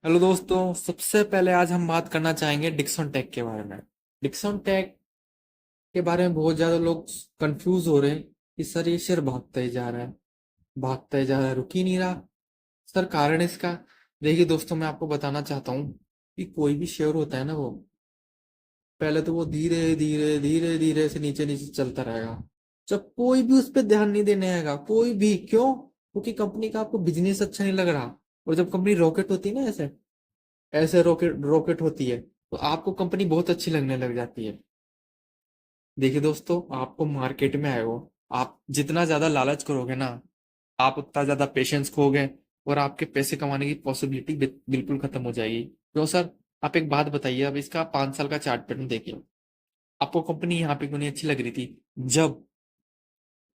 Hello दोस्तों, सबसे पहले आज हम बात करना चाहेंगे डिक्सन टेक के बारे में। डिक्सन टेक के बारे में बहुत ज्यादा लोग कंफ्यूज हो रहे हैं कि सर ये शेयर भागता ही जा रहा है, भागता ही जा रहा है, रुक ही नहीं रहा। सर कारण इसका, देखिए दोस्तों, मैं आपको बताना चाहता हूँ कि कोई भी शेयर होता है ना, वो पहले तो वो धीरे धीरे धीरे धीरे से नीचे नीचे चलता रहेगा। जब कोई भी उस पर ध्यान नहीं देने आएगा, कोई भी, क्यों? क्योंकि कंपनी का आपको बिजनेस अच्छा नहीं लग रहा। और जब कंपनी रॉकेट होती है ना, ऐसे ऐसे रॉकेट रॉकेट होती है, तो आपको कंपनी बहुत अच्छी लगने लग जाती है। देखिए दोस्तों, आपको मार्केट में आए हो, आप जितना ज्यादा लालच करोगे ना, आप उतना ज्यादा पेशेंस खोगे, और आपके पैसे कमाने की पॉसिबिलिटी बिल्कुल खत्म हो जाएगी। क्यों सर? आप एक बात बताइए, अब इसका 5 साल का चार्ट पैटर्न देखिए। आपको कंपनी यहाँ पे क्यों नहीं अच्छी लग रही थी? जब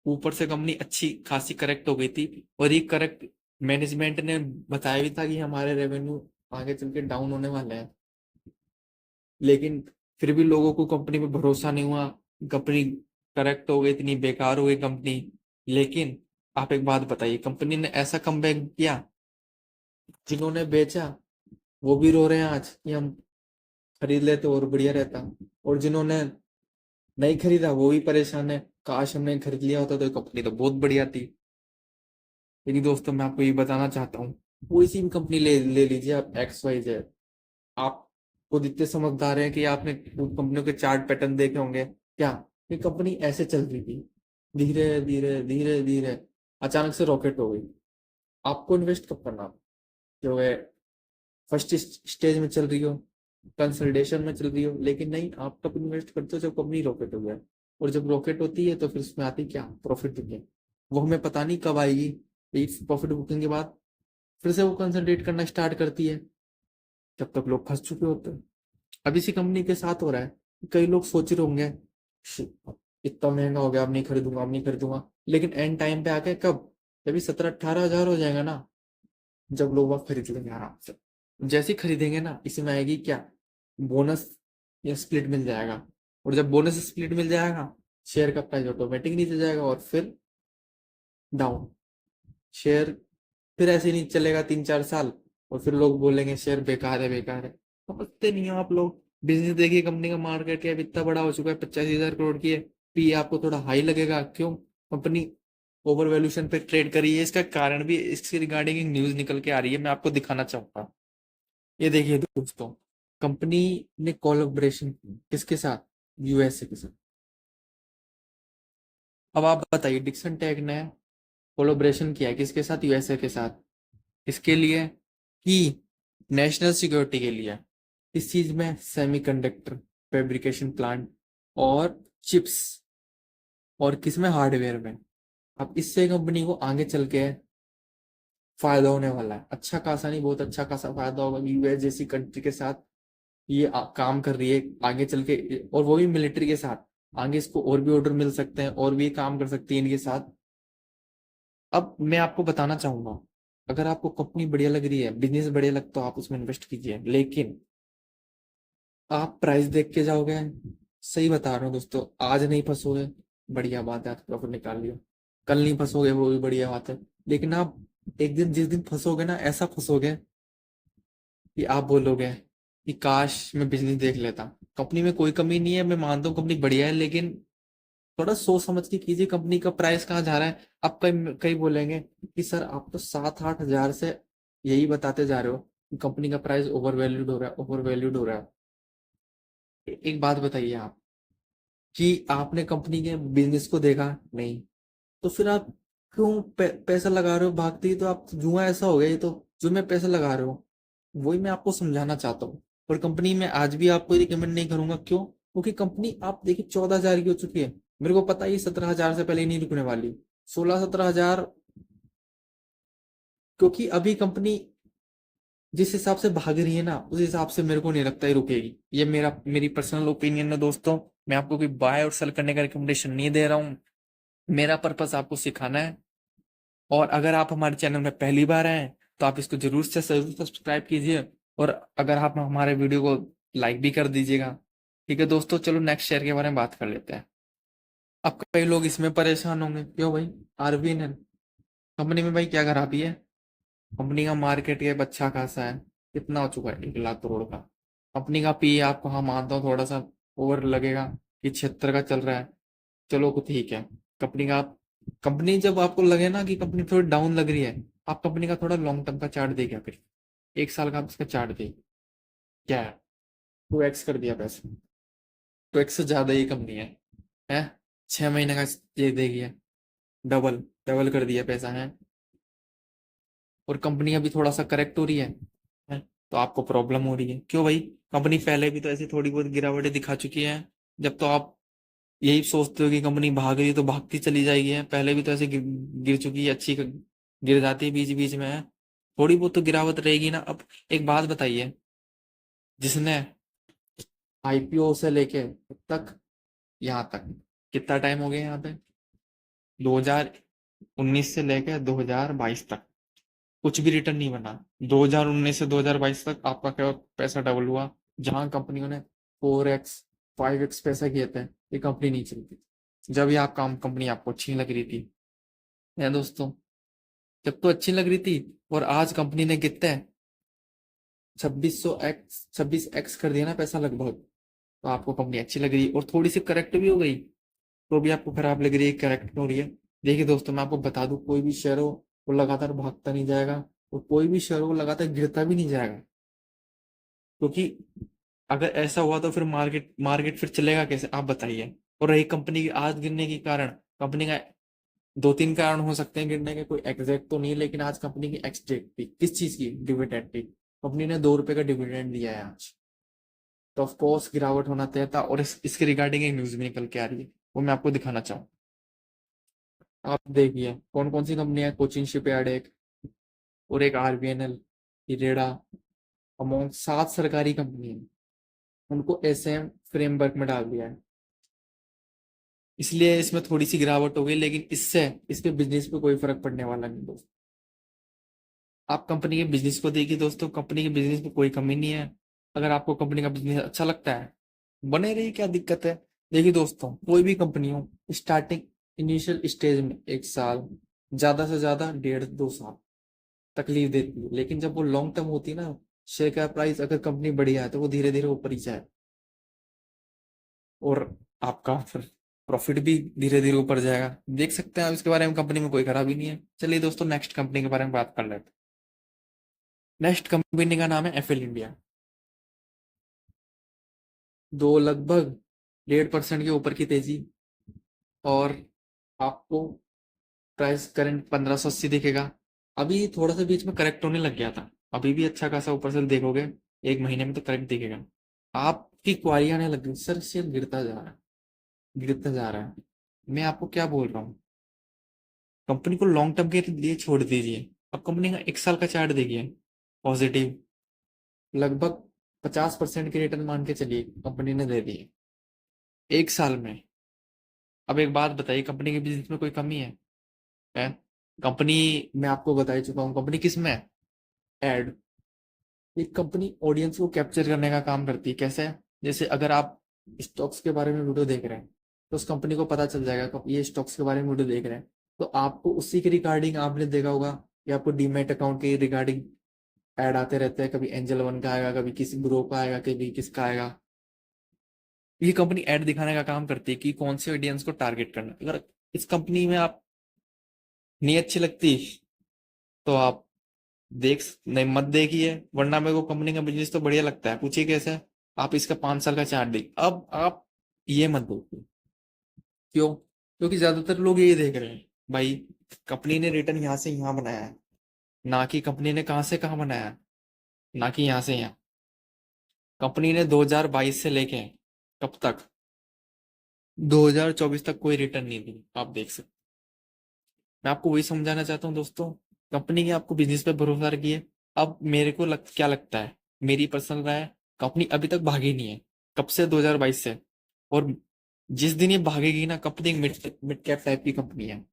ऊपर से कंपनी अच्छी खासी करेक्ट हो गई थी, और ये करेक्ट मैनेजमेंट ने बताया भी था कि हमारे रेवेन्यू आगे चल के डाउन होने वाले हैं, लेकिन फिर भी लोगों को कंपनी पे भरोसा नहीं हुआ। कंपनी करेक्ट हो गई, इतनी बेकार हो गई कंपनी। लेकिन आप एक बात बताइए, कंपनी ने ऐसा कमबैक किया, जिन्होंने बेचा वो भी रो रहे हैं आज कि हम खरीद लेते और बढ़िया रहता, और जिन्होंने नहीं खरीदा वो भी परेशान है, काश हमने खरीद लिया होता तो कंपनी तो बहुत बढ़िया थी। लेकिन दोस्तों, मैं आपको ये बताना चाहता हूँ, कोई सी भी कंपनी ले ले लीजिए आप, XYZ, आप खुद इतने समझदार हैं कि आपने कंपनियों के चार्ट पैटर्न देखे होंगे क्या? ये कंपनी ऐसे चल रही थी, धीरे धीरे धीरे धीरे, अचानक से रॉकेट हो गई। आपको इन्वेस्ट कब करना? जो है, फर्स्ट स्टेज में चल रही हो, कंसल्टेशन में चल रही हो, लेकिन नहीं, आप तब इन्वेस्ट करते हो जब कंपनी रॉकेट हो गया। और जब रॉकेट होती है तो फिर उसमें आती क्या? Profit booking. वो हमें पता नहीं कब आएगी। इस प्रॉफिट बुकिंग के बाद फिर से वो कंसल्टेट करना स्टार्ट करती है, जब तक लोग फंस चुके होते हैं। अब इसी कंपनी के साथ हो रहा है। कई लोग सोच रहे होंगे, "शिट, इतना महंगा हो गया, अब नहीं खरीदूंगा, अब नहीं खरीदूंगा।" लेकिन एंड टाइम पे आके कब? जब ये 17-18 हजार हो जाएगा ना, जब लोग वह खरीद लेंगे आराम से। जैसे ही खरीदेंगे ना, इसमें आएगी क्या? बोनस या स्प्लिट मिल जाएगा। और जब बोनस स्प्लिट मिल जाएगा, शेयर का प्राइस ऑटोमेटिक नीचे जाएगा, और फिर डाउन। शेयर फिर ऐसे ही नहीं चलेगा 3-4 साल, और फिर लोग बोलेंगे शेयर बेकार है, बेकार है। समझते नहीं हो आप लोग। बिजनेस देखिए, कंपनी का मार्केट कैप इतना बड़ा हो चुका है, 85,000 करोड़ की है। पी आपको थोड़ा हाई लगेगा, क्यों? कंपनी ओवर वैल्यूएशन पे ट्रेड करी है। इसका कारण भी इसके रिगार्डिंग एक न्यूज निकल के आ रही है, मैं आपको दिखाना चाहूंगा। ये देखिए दोस्तों, कंपनी ने कोलैबोरेशन किसके साथ? USA के साथ। अब आप बताइए, डिक्सन टेक ने कोलैबोरेशन किया है किसके साथ? USA के साथ। इसके लिए कि नेशनल सिक्योरिटी के लिए। इस चीज में सेमीकंडक्टर फैब्रिकेशन प्लांट और चिप्स, और किसमें? हार्डवेयर में। अब इससे कंपनी को आगे चल के फायदा होने वाला है, अच्छा खासा, नहीं बहुत अच्छा खासा फायदा होगा। US जैसी कंट्री के साथ ये काम कर रही है, आगे चल के, और वो भी मिलिट्री के साथ। आगे इसको और भी ऑर्डर मिल सकते हैं, और भी काम कर सकती है इनके साथ। अब मैं आपको बताना चाहूंगा, अगर आपको कंपनी बढ़िया लग रही है, बिजनेस बढ़िया लगता, तो आप उसमें इन्वेस्ट कीजिए। लेकिन आप प्राइस देख के जाओगे, सही बता रहा हूँ दोस्तों, आज नहीं फंसोगे, बढ़िया बात है, आप प्रॉफिट निकाल लियो। कल नहीं फंसोगे, वो भी बढ़िया बात है। लेकिन आप एक दिन, जिस दिन फंसोगे ना, ऐसा फंसोगे कि आप बोलोगे कि काश मैं बिजनेस देख लेता। कंपनी में कोई कमी नहीं है, मैं मानता हूँ कंपनी बढ़िया है, लेकिन थोड़ा सोच समझ के कीजिए, कंपनी का प्राइस कहाँ जा रहा है। आप कई कई बोलेंगे कि सर आप तो 7-8 हजार से यही बताते जा रहे हो कि कंपनी का प्राइस ओवर वैल्यूड हो रहा है, ओवर वैल्यूड हो रहा है। एक बात बताइए आप, कि आपने कंपनी के बिजनेस को देखा नहीं, तो फिर आप क्यों पैसा लगा रहे हो भागते ही? तो आप जुआ ऐसा हो गया, ये तो जो मैं पैसा लगा रहे हो, वही मैं आपको समझाना चाहता हूँ। और कंपनी में आज भी आपको रिकमेंड नहीं करूंगा, क्यों? क्योंकि कंपनी आप देखिए 14 हजार की हो चुकी है। मेरे को पता है ये 17 हजार से पहले ही नहीं रुकने वाली। 16-17 हजार, क्योंकि अभी कंपनी जिस हिसाब से भाग रही है ना, उस हिसाब से मेरे को नहीं लगता ही रुकेगी। ये मेरी पर्सनल ओपिनियन है दोस्तों। मैं आपको कोई बाय और सेल करने का रिकमेंडेशन नहीं दे रहा हूँ। मेरा पर्पस आपको सिखाना है। और अगर आप हमारे चैनल में पहली बार आए हैं, तो आप इसको जरूर से जरूर सब्सक्राइब कीजिए, और अगर आप हमारे वीडियो को लाइक भी कर दीजिएगा। ठीक है दोस्तों, चलो नेक्स्ट शेयर के बारे में बात कर लेते हैं। अब कई लोग इसमें परेशान होंगे, क्यों भाई? RVNL कंपनी में भाई क्या खराबी है? कंपनी का मार्केट कैप अच्छा खासा है, कितना हो चुका है, 1 लाख करोड़ का। कंपनी का पी आपको, हाँ मानता हूँ थोड़ा सा ओवर लगेगा कि 76 का चल रहा है, चलो ठीक है। कंपनी का आप, कंपनी जब आपको लगे ना कि कंपनी थोड़ी डाउन लग रही है, आप कंपनी का थोड़ा लॉन्ग टर्म का चार्ट देखा फिर, 1 साल का आप इसका चार्ट दे, क्या है, 2x कर दिया पैसा, 2x से ज्यादा ही कंपनी है 6 महीने का ये देखिए, डबल डबल कर दिया पैसा है। और कंपनी अभी थोड़ा सा करेक्ट हो रही है? तो आपको प्रॉब्लम हो रही है, क्यों भाई? कंपनी पहले भी तो ऐसी थोड़ी बहुत गिरावटें दिखा चुकी है। जब तो आप यही सोचते हो कि कंपनी भाग रही है तो भागती चली जाएगी, है पहले भी तो ऐसे गिर चुकी है, अच्छी गिर जाती है बीच बीच में, है थोड़ी बहुत तो गिरावट रहेगी ना। अब एक बात बताइए, जिसने आईपीओ से लेके अब तक, यहाँ तक कितना टाइम हो गया यहाँ पे, 2019 से लेके 2022 तक कुछ भी रिटर्न नहीं बना। 2019 से 2022 तक आपका क्या पैसा डबल हुआ? जहां कंपनियों ने 4x 5x पैसा किए थे, ये कंपनी नहीं चलती। जब ये आप काम कंपनी आपको अच्छी लग रही थी, है दोस्तों, जब तो अच्छी लग रही थी। और आज कंपनी ने कितने 26x कर दिया ना पैसा लगभग, तो आपको कंपनी अच्छी लग रही, और थोड़ी सी करेक्ट भी हो गई तो भी आपको खराब लग रही है, करेक्ट हो रही है। देखिए दोस्तों, मैं आपको बता दूं, कोई भी शेयर हो वो लगातार भागता नहीं जाएगा, और कोई भी शेयर हो वो लगातार गिरता भी नहीं जाएगा। क्योंकि अगर ऐसा हुआ तो फिर मार्केट मार्केट फिर चलेगा कैसे, आप बताइए। और रही कंपनी की आज गिरने की कारण, कंपनी का 2-3 कारण हो सकते हैं गिरने के, कोई एग्जैक्ट तो नहीं है, लेकिन आज कंपनी की एक्सडेट थी, किस चीज की, डिविडेंड थी। कंपनी ने 2 रुपए का डिविडेंड दिया है आज, तो ऑफ कोर्स गिरावट होना तय था। और इसके रिगार्डिंग एक न्यूज भी निकल के आ रही है, वो मैं आपको दिखाना चाहूँ। आप देखिए कौन कौन सी कंपनी है, कोचिन शिपयार्ड एक, और एक आरबीएनएल, इरेडा, अमोंग 7 सरकारी कंपनी है, उनको एसएम फ्रेमवर्क में डाल दिया है। इसलिए इसमें थोड़ी सी गिरावट हो गई, लेकिन इससे इसके बिजनेस पे कोई फर्क पड़ने वाला नहीं दोस्तों। आप कंपनी के बिजनेस को देखिए दोस्तों, कंपनी के बिजनेस में कोई कमी नहीं है। अगर आपको कंपनी का बिजनेस अच्छा लगता है, बने रहिए, क्या दिक्कत है। देखिए दोस्तों, कोई भी कंपनी हो, स्टार्टिंग इनिशियल स्टेज में 1 साल, ज्यादा से ज्यादा 1.5-2 साल तकलीफ देती है, लेकिन जब वो लॉन्ग टर्म होती है ना, शेयर का प्राइस अगर कंपनी बढ़िया है तो वो धीरे धीरे ऊपर ही जाए, और आपका फिर प्रॉफिट भी धीरे धीरे ऊपर जाएगा। देख सकते हैं आप, इसके बारे में कंपनी में कोई खराबी नहीं है। चलिए दोस्तों, नेक्स्ट कंपनी के बारे में बात कर लेते हैं। नेक्स्ट कंपनी का नाम है एफएल इंडिया। दो लगभग 1.5% के ऊपर की तेजी, और आपको प्राइस करंट 1580 दिखेगा। अभी थोड़ा सा बीच में करेक्ट होने लग गया था, अभी भी अच्छा खासा ऊपर से देखोगे, 1 महीने में तो करेक्ट दिखेगा। आपकी क्वारी आने लग गई, सर शेयर गिरता जा रहा है, गिरता जा रहा है। मैं आपको क्या बोल रहा हूँ, कंपनी को लॉन्ग टर्म के लिए छोड़ दीजिए। अब कंपनी का 1 साल का चार्ट देखिए, पॉजिटिव, लगभग 50% की रिटर्न मान के चलिए कंपनी ने दे दी 1 साल में। अब एक बात बताइए, कंपनी के बिजनेस में कोई कमी है? कंपनी, मैं आपको बता ही चुका हूँ कंपनी किस में है, एड। एक कंपनी ऑडियंस को कैप्चर करने का काम करती है, कैसे? जैसे अगर आप स्टॉक्स के बारे में वीडियो देख रहे हैं, तो उस कंपनी को पता चल जाएगा कि ये स्टॉक्स के बारे में वीडियो देख रहे हैं, तो आपको उसी के रिगार्डिंग आपने देखा होगा कि आपको डीमैट अकाउंट के रिगार्डिंग ऐड आते रहते हैं, कभी एंजल वन का आएगा, कभी किसी ग्रो का आएगा, कभी किसका आएगा। ये कंपनी ऐड दिखाने का काम करती है कि कौन से ऑडियंस को टारगेट करना। अगर इस कंपनी में आप नहीं अच्छी लगती तो आप नहीं मत देखिए, वरना मेरे को कंपनी का बिजनेस तो बढ़िया लगता है, पूछिए कैसे। आप इसका 5 साल का चार्ट देखिए, अब आप ये मत देखिए। क्यों? क्योंकि ज्यादातर लोग यही देख रहे हैं भाई, कंपनी ने रिटर्न यहाँ से यहाँ बनाया है, ना कि कंपनी ने कहाँ से कहाँ बनाया है, ना कि यहाँ से यहाँ। कंपनी ने 2022 से लेके कब तक, 2024 तक कोई रिटर्न नहीं दी, आप देख सकते। मैं आपको वही समझाना चाहता हूँ दोस्तों, कंपनी के आपको बिजनेस पे भरोसा रखिए। अब मेरे को क्या लगता है, मेरी पर्सनल राय है, कंपनी अभी तक भागी नहीं है, कब से, 2022 से। और जिस दिन ये भागेगी ना, कंपनी एक मिड मिड कैप टाइप की कंपनी है,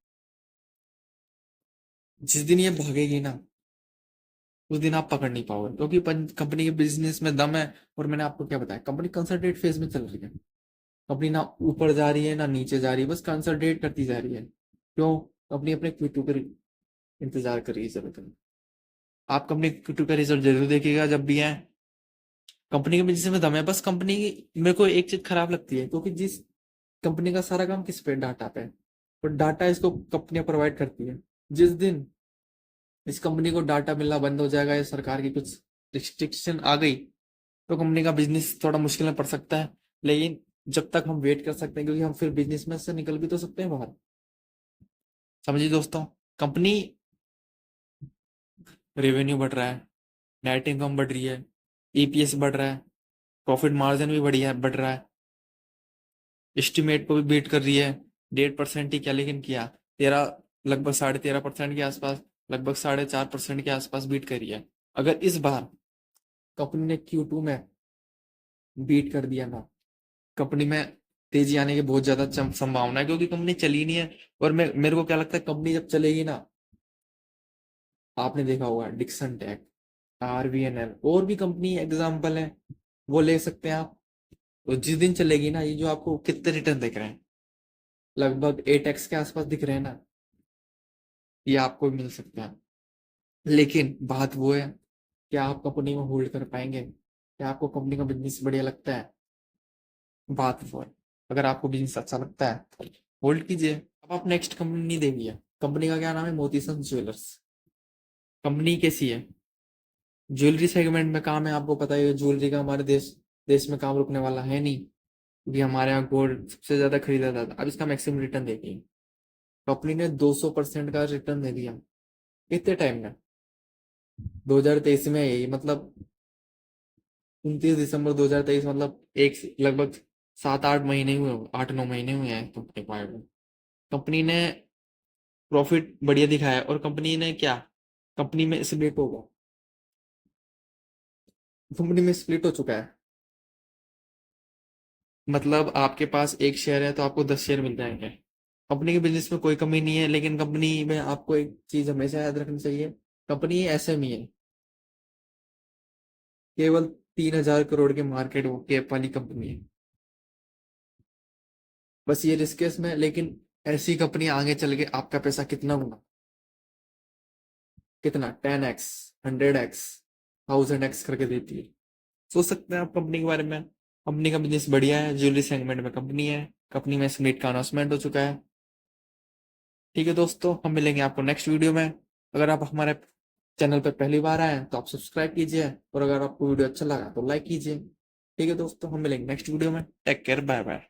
जिस दिन ये भागेगी ना, उस दिन आप पकड़ नहीं पाओगे, क्योंकि कंपनी के बिजनेस में दम है। और मैंने आपको क्या बताया, कंपनी कंसंट्रेट फेज में चल रही है, कंपनी ना ऊपर जा रही है ना नीचे जा रही है, बस कंसंट्रेट करती जा रही है। क्यों? कंपनी अपने Q2 पर इंतजार कर रही है जरूरत। आप कंपनी Q2 का रिजल्ट जरूर देखिएगा जब भी आए। कंपनी के बिजनेस में दम है, बस कंपनी मेरे को एक चीज खराब लगती है, क्योंकि जिस कंपनी का सारा काम किस पे, डाटा पे, और डाटा इसको कंपनियां प्रोवाइड करती है। जिस दिन इस कंपनी को डाटा मिलना बंद हो जाएगा या सरकार की कुछ रिस्ट्रिक्शन आ गई, तो कंपनी का बिजनेस थोड़ा मुश्किल में पड़ सकता है। लेकिन जब तक हम वेट कर सकते हैं, क्योंकि हम फिर बिजनेस में से निकल भी तो सकते हैं बाहर। समझिए दोस्तों, कंपनी रेवेन्यू बढ़ रहा है, नेट इनकम बढ़ रही है, ईपीएस बढ़ रहा है, प्रॉफिट मार्जिन भी बढ़िया बढ़ रहा है, एस्टिमेट को भी बीट कर रही है। 1.5% ही क्या, लेकिन किया 13, लगभग 13.5% के आसपास, लगभग 4.5% के आसपास बीट करी है। अगर इस बार कंपनी ने Q2 में बीट कर दिया ना, कंपनी में तेजी आने की बहुत ज्यादा संभावना है, क्योंकि कंपनी चली नहीं है। और मेरे को क्या लगता है, कंपनी जब चलेगी ना, आपने देखा होगा डिक्सन टेक, RVNL, और भी कंपनी एग्जाम्पल है, वो ले सकते हैं आप। तो जिस दिन चलेगी ना, ये जो आपको कितने रिटर्न दिख रहे हैं, लगभग 8x के आसपास दिख रहे हैं ना, ये आपको भी मिल सकते हैं। लेकिन बात वो है, क्या आप कंपनी में होल्ड कर पाएंगे? क्या आपको कंपनी का बिजनेस बढ़िया लगता है? बात वो है। अगर आपको बिजनेस अच्छा लगता है तो होल्ड कीजिए। अब आप नेक्स्ट कंपनी देखिए, कंपनी का क्या नाम है, मोतीसंस ज्वेलर्स। कंपनी कैसी है? ज्वेलरी सेगमेंट में काम है, आपको पता है ज्वेलरी का हमारे देश देश में काम रुकने वाला है नहीं, क्योंकि हमारे यहाँ गोल्ड सबसे ज्यादा खरीदा जाता है। अब इसका मैक्सिमम रिटर्न देखिए, कंपनी ने 200% का रिटर्न दे दिया। कितने टाइम में? 2023 में, यही मतलब 29 दिसंबर 2023, मतलब एक लगभग 7-8 महीने हुए, 8-9 महीने हुए हैं कंपनी को आए हुए। कंपनी ने प्रॉफिट बढ़िया दिखाया, और कंपनी ने क्या, कंपनी में स्प्लिट होगा, कंपनी में स्प्लिट हो चुका है। मतलब आपके पास एक शेयर है तो आपको 10 शेयर मिल जाएंगे। कंपनी के बिजनेस में कोई कमी नहीं है, लेकिन कंपनी में आपको एक चीज हमेशा याद रखनी चाहिए, कंपनी एसएमई है, केवल 3,000 करोड़ के मार्केट वो कैप वाली कंपनी है। बस ये रिस्क है इसमें, लेकिन ऐसी कंपनी आगे चल के आपका पैसा कितना गुना, कितना 10x, 100x, 1000x करके देती है। सोच सकते हैं आप कंपनी के बारे में। कंपनी का बिजनेस बढ़िया है, ज्वेलरी सेगमेंट में कंपनी है, कंपनी में स्मिट का अनाउंसमेंट हो चुका है। ठीक है दोस्तों, हम मिलेंगे आपको नेक्स्ट वीडियो में। अगर आप हमारे चैनल पर पहली बार आए हैं तो आप सब्सक्राइब कीजिए, और अगर आपको वीडियो अच्छा लगा तो लाइक कीजिए। ठीक है दोस्तों, हम मिलेंगे नेक्स्ट वीडियो में। Take care, bye bye.